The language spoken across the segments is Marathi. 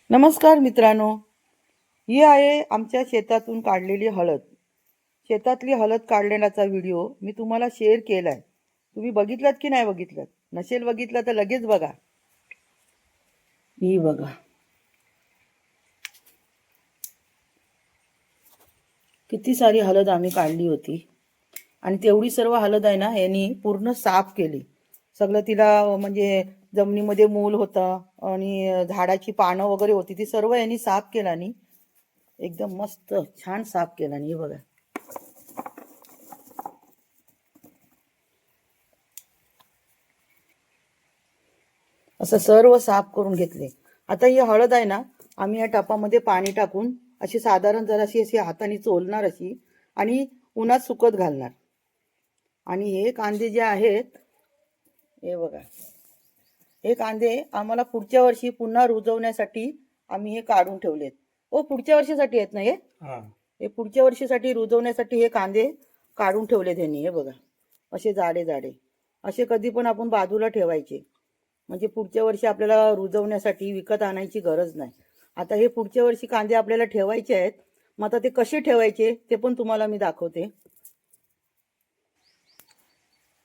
नमस्कार मित्रांनो, ही आहे आमच्या शेतातून काढलेली हळद. शेतातली हळद काढण्याचा व्हिडिओ मी तुम्हाला शेअर केलाय. तुम्ही बघितलात की नाही बघितलात? नसेल बघितला तर लगेच बघा. ही बघा, किती सारी हळद आम्ही काढली होती आणि तेवढी सर्व हळद आहे ना यांनी पूर्ण साफ केली. सगळं तिला म्हणजे जमिनीमध्ये मूल होतं आणि झाडाची पानं वगैरे होती ती सर्व यांनी साफ केला आणि एकदम मस्त छान साफ केला. आणि हे बघा, असं सर्व साफ करून घेतले. आता ही हळद आहे ना आम्ही या टपामध्ये पाणी टाकून अशी साधारण जराशी अशी हाताने चोलणार अशी आणि उन्हात सुकत घालणार. आणि हे कांदे जे आहेत हे बघा, हे कांदे आम्हाला पुढच्या वर्षी पुन्हा रुजवण्यासाठी आम्ही हे काढून ठेवलेत. ओ, पुढच्या वर्षीसाठी आहेत ना हे? हे पुढच्या वर्षीसाठी रुजवण्यासाठी हे कांदे काढून ठेवले त्यांनी. हे बघा, असे जाडे जाडे असे कधी पण आपण बाजूला ठेवायचे, म्हणजे पुढच्या वर्षी आपल्याला रुजवण्यासाठी विकत आणायची गरज नाही. आता हे पुढच्या वर्षी कांदे आपल्याला ठेवायचे आहेत. मग आता ते कसे ठेवायचे ते पण तुम्हाला मी दाखवते.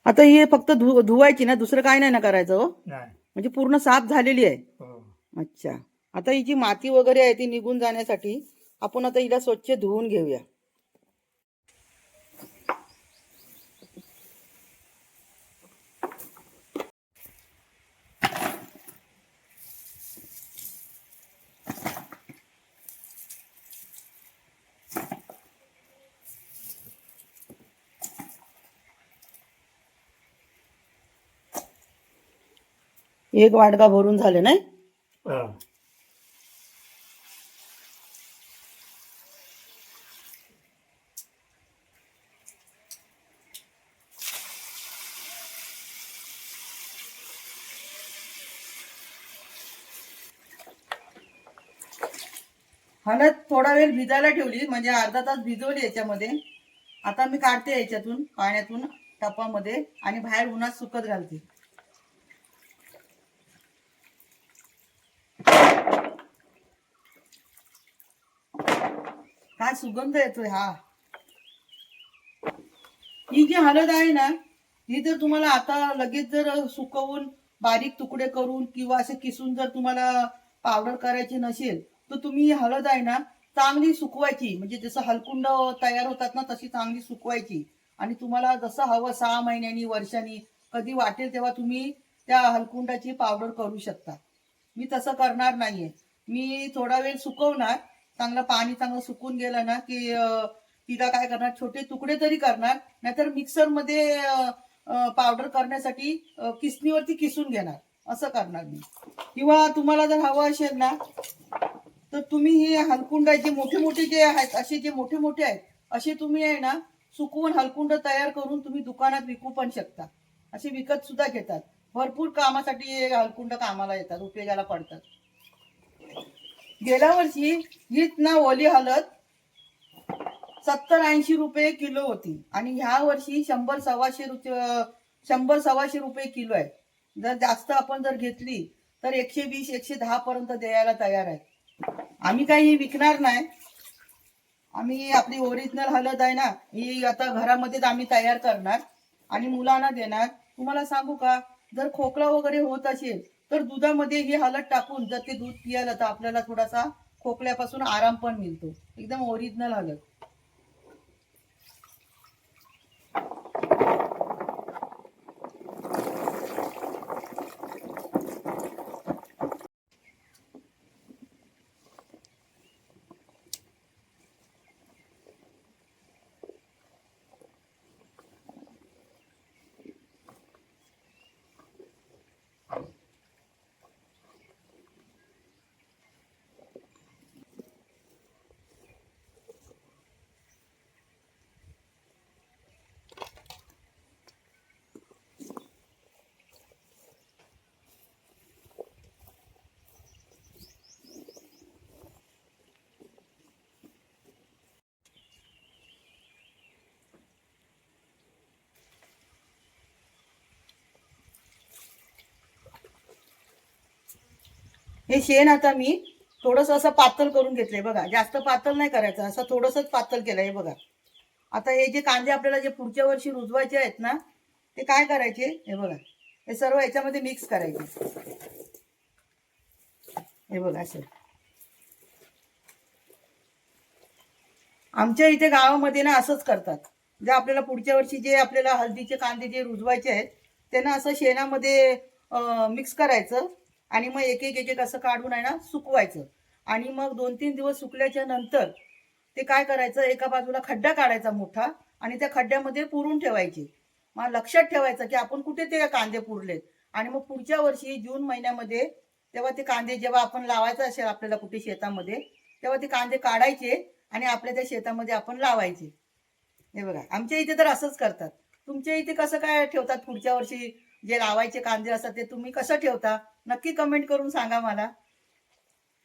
आता हे फक्त धुवायची ना, दुसरं काय नाही ना करायचं हो? म्हणजे पूर्ण साफ झालेली आहे. अच्छा, आता ही जी माती वगैरे आहे ती निघून जाण्यासाठी आपण आता हिला स्वच्छ धुवून घेऊया. एक वाडगा भरून झाले नाही. हळद थोडा वेळ भिजायला ठेवली, म्हणजे अर्धा तास भिजवली याच्यामध्ये. आता मी काढते याच्यातून पाण्यातून टपामध्ये आणि बाहेर उन्हात सुकत घालते. काय सुगंध येतोय हा! ही जी हळद आहे ना ही जर तुम्हाला आता लगेच जर सुकवून बारीक तुकडे करून किंवा असे किसून जर तुम्हाला पावडर करायची नसेल तर तुम्ही ही हळद आहे ना चांगली सुकवायची, म्हणजे जसं हलकुंड तयार होतात ना तशी चांगली सुकवायची. आणि तुम्हाला जसं हवं 6 महिन्यांनी वर्षांनी कधी वाटेल तेव्हा तुम्ही त्या हलकुंडाची पावडर करू शकता. मी तसं करणार नाहीये. मी थोडा वेळ सुकवणार, चांगलं पाणी चांगलं सुकून गेलं ना की तिला काय करणार, छोटे तुकडे तरी करणार, नाहीतर मिक्सरमध्ये पावडर करण्यासाठी किसणीवरती किसून घेणार, असं करणार मी. किंवा तुम्हाला जर हवं असेल ना तर तुम्ही हे हलकुंड जे मोठे मोठे जे आहेत, असे जे मोठे मोठे आहेत असे तुम्ही आहे ना सुकवून हलकुंड तयार करून तुम्ही दुकानात विकू पण शकता. असे विकत सुद्धा घेतात. भरपूर कामासाठी हे हलकुंड कामाला येतात, उपयोगाला पडतात. गेल्या वर्षी हीच ना ओली हळद 70-80 रुपये किलो होती आणि ह्या वर्षी 100-125 रुपये किलो आहे. जर जास्त आपण जर घेतली तर 120-110 पर्यंत द्यायला तयार आहे. आम्ही काही विकणार नाही. आम्ही आपली ओरिजिनल हळद आहे ना ही आता घरामध्येच आम्ही तयार करणार आणि मुलांना देणार. तुम्हाला सांगू का, जर खोकला वगैरे होत असेल तर दुधामध्ये ही हळद टाकून जर ते दूध पियालं तर आपल्याला थोडासा खोकल्यापासून आराम पण मिळतो. एकदम ओरिजिनल हळद. हे शेण आता मी थोडंसं असं पातळ करून घेतलंय बघा, जास्त पातळ नाही करायचं, असं थोडंसंच पातळ केलंय बघा. आता हे जे कांदे आपल्याला जे पुढच्या वर्षी रुजवायचे आहेत ना, ते काय करायचे हे बघा, हे सर्व याच्यामध्ये मिक्स करायचे. हे बघा असं. आमच्या इथे गावामध्ये ना असंच करतात. जे आपल्याला पुढच्या वर्षी जे आपल्याला हळदीचे कांदे जे रुजवायचे आहेत त्यांना असं शेणामध्ये मिक्स करायचं आणि मग एक एक एक एक असं काढून आहे ना सुकवायचं. आणि मग 2-3 दिवस सुकल्याच्या नंतर ते काय करायचं, एका बाजूला खड्डा काढायचा मोठा आणि त्या खड्ड्यामध्ये पुरून ठेवायचे. मग लक्षात ठेवायचं की आपण कुठे ते कांदे पुरलेत. आणि मग पुढच्या वर्षी जून महिन्यामध्ये तेव्हा ते कांदे जेव्हा आपण लावायचं असेल आपल्याला कुठे शेतामध्ये, तेव्हा ते कांदे काढायचे आणि आपल्या त्या शेतामध्ये आपण लावायचे. हे बघा, आमच्या इथे तर असंच करतात. तुमच्या इथे कसं काय ठेवतात पुढच्या वर्षी जे लावायचे कांदे असतात ते तुम्ही कसं ठेवता नक्की कमेंट करून सांगा मला.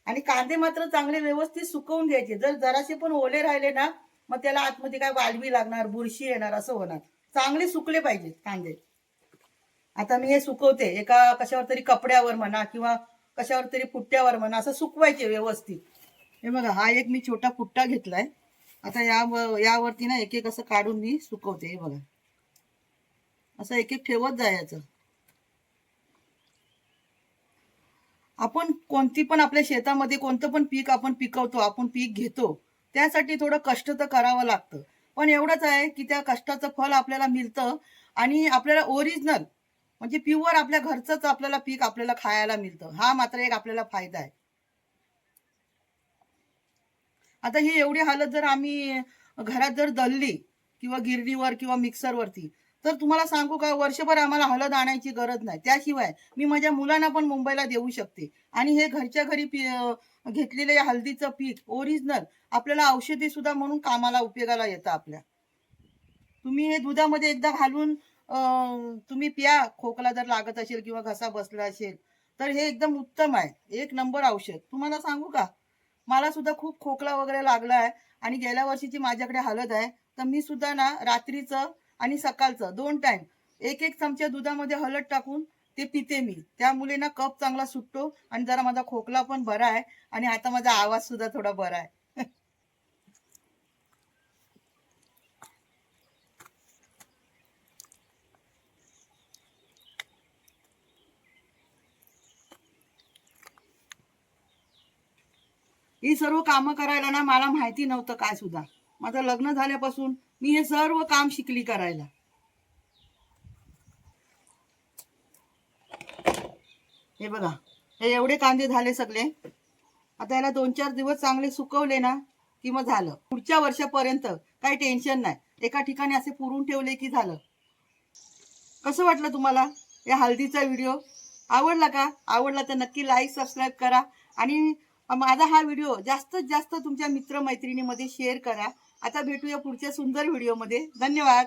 आणि कांदे मात्र चांगले व्यवस्थित सुकवून घ्यायचे. जर जरासे पण ओले राहिले ना मग त्याला आतमध्ये काय वाळवी लागणार, बुरशी येणार, असं होणार. चांगले सुकले पाहिजेत कांदे. आता मी हे सुकवते एका कशावर तरी कपड्यावर म्हणा किंवा कशावर तरी पुट्ट्यावर म्हणा, असं सुकवायचे व्यवस्थित. हे बघा, हा एक मी छोटा पुट्टा घेतलाय. आता यावरती ना एक एक असं काढून मी सुकवते. हे बघा, असं एक एक ठेवत जायचं. आपण कोणती पण आपल्या शेतामध्ये कोणतं पण पीक आपण पिकवतो, आपण पीक घेतो, त्यासाठी थोडं कष्ट तर करावं लागतं. पण एवढंच आहे की त्या कष्टाचं फळ आपल्याला मिळतं आणि आपल्याला ओरिजिनल म्हणजे प्युअर आपल्या घरचंच आपल्याला पीक आपल्याला खायला मिळतं. हा मात्र एक आपल्याला फायदा आहे. आता ही एवढी हालत जर आम्ही घरात जर दळली किंवा गिरणीवर किंवा मिक्सरवरती, तर तुम्हाला सांगू का वर्षभर आम्हाला हळद आणायची गरज नाही. त्याशिवाय मी माझ्या मुलांना पण मुंबईला देऊ शकते. आणि हे घरच्या घरी घेतलेले हळदीचं पीक ओरिजिनल आपल्याला औषधी सुद्धा म्हणून कामाला उपयोगाला येतं आपल्या. तुम्ही हे दुधामध्ये एकदा घालून तुम्ही प्या, खोकला जर लागत असेल किंवा घसा बसला असेल तर हे एकदम उत्तम आहे. एक नंबर औषध. तुम्हाला सांगू का, मला सुद्धा खूप खोकला वगैरे लागला आहे आणि गेल्या वर्षीची माझ्याकडे हळद आहे. तर मी सुद्धा ना रात्रीचं आणि सकाळचं 2 टाइम एक एक चमचा दुधामध्ये हळद टाकून ते पिते मी. त्यामुळे ना कफ चांगला सुटतो आणि जरा माझा खोकला पण बरा आहे आणि आता माझा आवाज सुद्धा थोडा बरा आहे. ही सर्व कामं करायला ना मला माहिती नव्हतं काय सुद्धा. माझं लग्न झाल्यापासून मी हे सर्व काम शिकली करायला. हे बघा, हे एवढे कांदे झाले सगळे. आता याला 2-4 दिवस चांगले सुकवले ना की मग झालं. पुढच्या वर्षापर्यंत काही टेन्शन नाही. एका ठिकाणी असे पुरून ठेवले की झालं. कसं वाटलं तुम्हाला या हळदीचा व्हिडिओ? आवडला का? आवडला तर नक्की लाईक सबस्क्राईब करा आणि माझा हा व्हिडिओ जास्तीत जास्त तुमच्या मित्रमैत्रिणीमध्ये शेअर करा. आता भेटूया पुढच्या सुंदर व्हिडिओमध्ये. धन्यवाद.